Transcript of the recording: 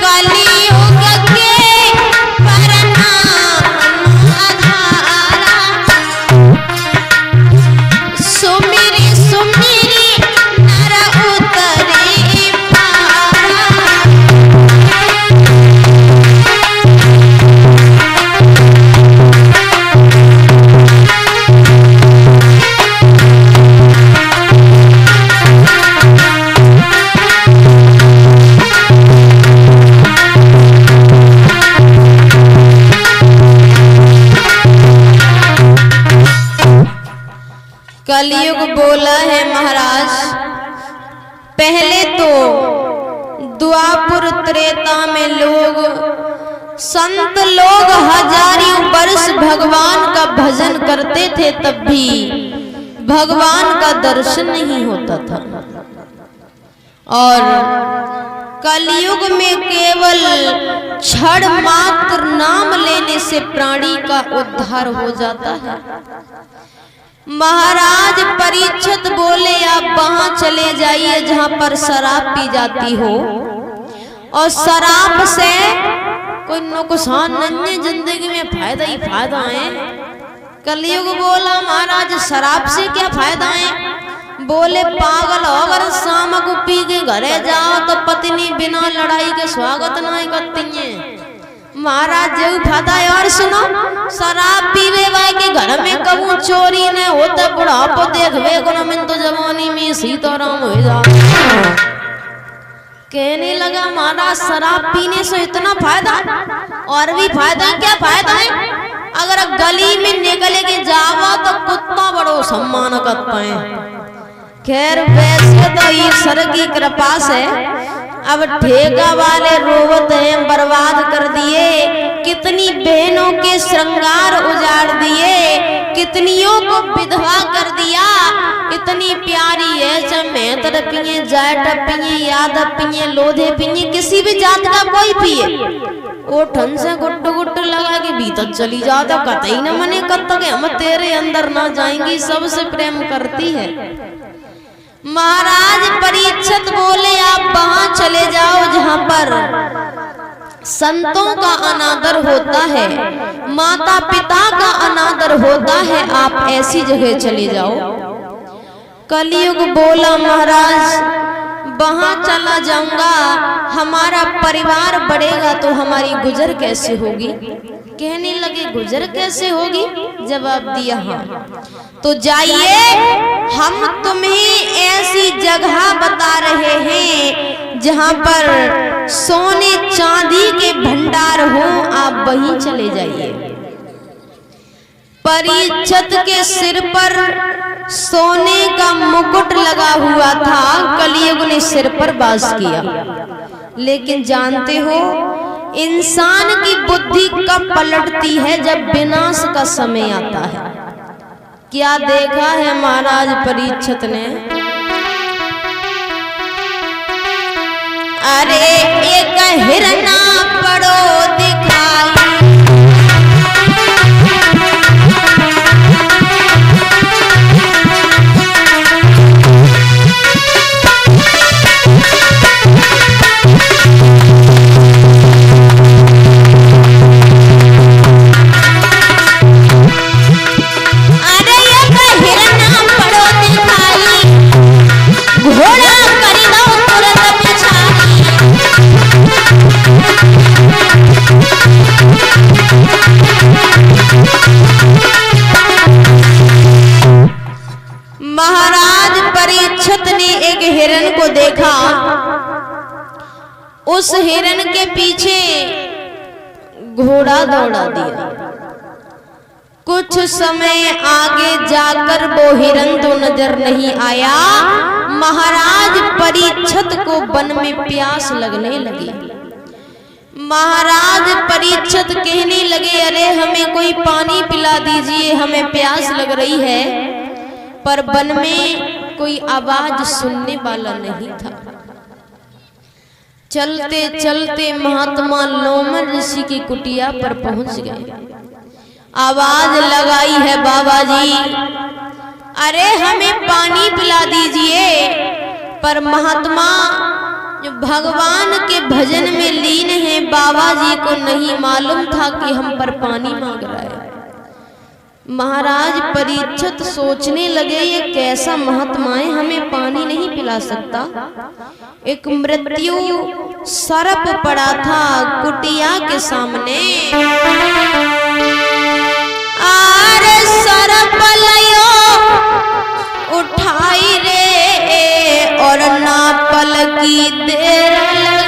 कलियुग के परिणाम आधारा, सुमिरी सुमिरी नर उतरी पारा। कलयुग बोला है महाराज, पहले तो द्वापर त्रेता में लोग संत लोग हजारों वर्ष भगवान का भजन करते थे, तब भी भगवान का दर्शन नहीं होता था। और कलयुग में केवल क्षण मात्र नाम लेने से प्राणी का उद्धार हो जाता है। महाराज परीक्षित बोले, आप वहां चले जाइए जहां पर शराब पी जाती हो, और शराब से कोई नुकसान नहीं है, जिंदगी में फायदा ही फायदा है। कलयुग बोला, महाराज शराब से क्या फायदा है? बोले, पागल हो, अगर शाम को पी के घरे जाओ तो पत्नी बिना लड़ाई के स्वागत नहीं करती है। महाराज जो फायदा है। और सुनो, शराब पीवे वाले के घर में कबू चोरी न होता, बुढ़ापो देखवे को न तो जवानी में सीताराम हो जा। कहने लगा, महाराज शराब पीने से इतना फायदा, और भी फायदा। क्या फायदा है? अगर गली में निकले के जावा तो कुत्ता बड़ो सम्मान करता है। खैर वैसे तो ईश्वर की कृपा से अब ठेका वाले रोवत हैं, बर्बाद कर दिए, कितनी बहनों के श्रृंगार उजाड़ दिए, कितनियों को विधवा कर दिया। इतनी प्यारी है, चमेत पिए, जाट पिए, याद पिए, लोधे पिए, किसी भी जात का कोई पिए, वो ठन से गुट्ट गुट्ट लगा के भीतर चली जाता, कतई न मने कब तक हम तेरे अंदर ना जाएंगी, सबसे प्रेम करती है। महाराज परीक्षित बोले, आप वहां चले जाओ जहां पर संतों का अनादर होता है, माता पिता का अनादर होता है, आप ऐसी जगह चले जाओ। कलयुग बोला, महाराज वहां चला जाऊंगा, हमारा परिवार बढ़ेगा तो हमारी गुजर कैसे होगी? कहने लगे, गुजर कैसे होगी? जवाब दिया, हाँ तो जाइए, हम तुम्हें ऐसी जगह बता रहे हैं जहां पर सोने चांदी के भंडार हो, आप वहीं चले जाइए। परीक्षित के सिर पर सोने का मुकुट लगा हुआ था, कलयुग ने सिर पर वास किया। लेकिन जानते हो, इंसान की बुद्धि कब पलटती है? जब विनाश का समय आता है। क्या देखा है महाराज परीक्षित ने? अरे एक हिरना पड़ो दिखाई, महाराज परीक्षित ने एक हिरण को देखा, उस हिरण के पीछे घोड़ा दौड़ा दिया। कुछ समय आगे जाकर वो हिरण तो नजर नहीं आया। महाराज परीक्षित को वन में प्यास लगने लगी। महाराज परीक्षित कहने लगे, अरे हमें कोई पानी पिला दीजिए, हमें प्यास लग रही है। पर वन में कोई आवाज सुनने वाला नहीं था। चलते चलते महात्मा लोमन ऋषि की कुटिया पर पहुंच गए। आवाज लगाई है, बाबा जी अरे हमें पानी पिला दीजिए। पर महात्मा जो भगवान के भजन में लीन बाबा जी को नहीं मालूम था कि हम पर पानी मांग रहा है। महाराज परीक्षित सोचने लगे ये कैसा महात्मा है, हमें पानी नहीं पिला सकता। एक मृत्यु सर्प पड़ा था कुटिया के सामने। आरे सर्प लयो उठाई रे और ना पल की देर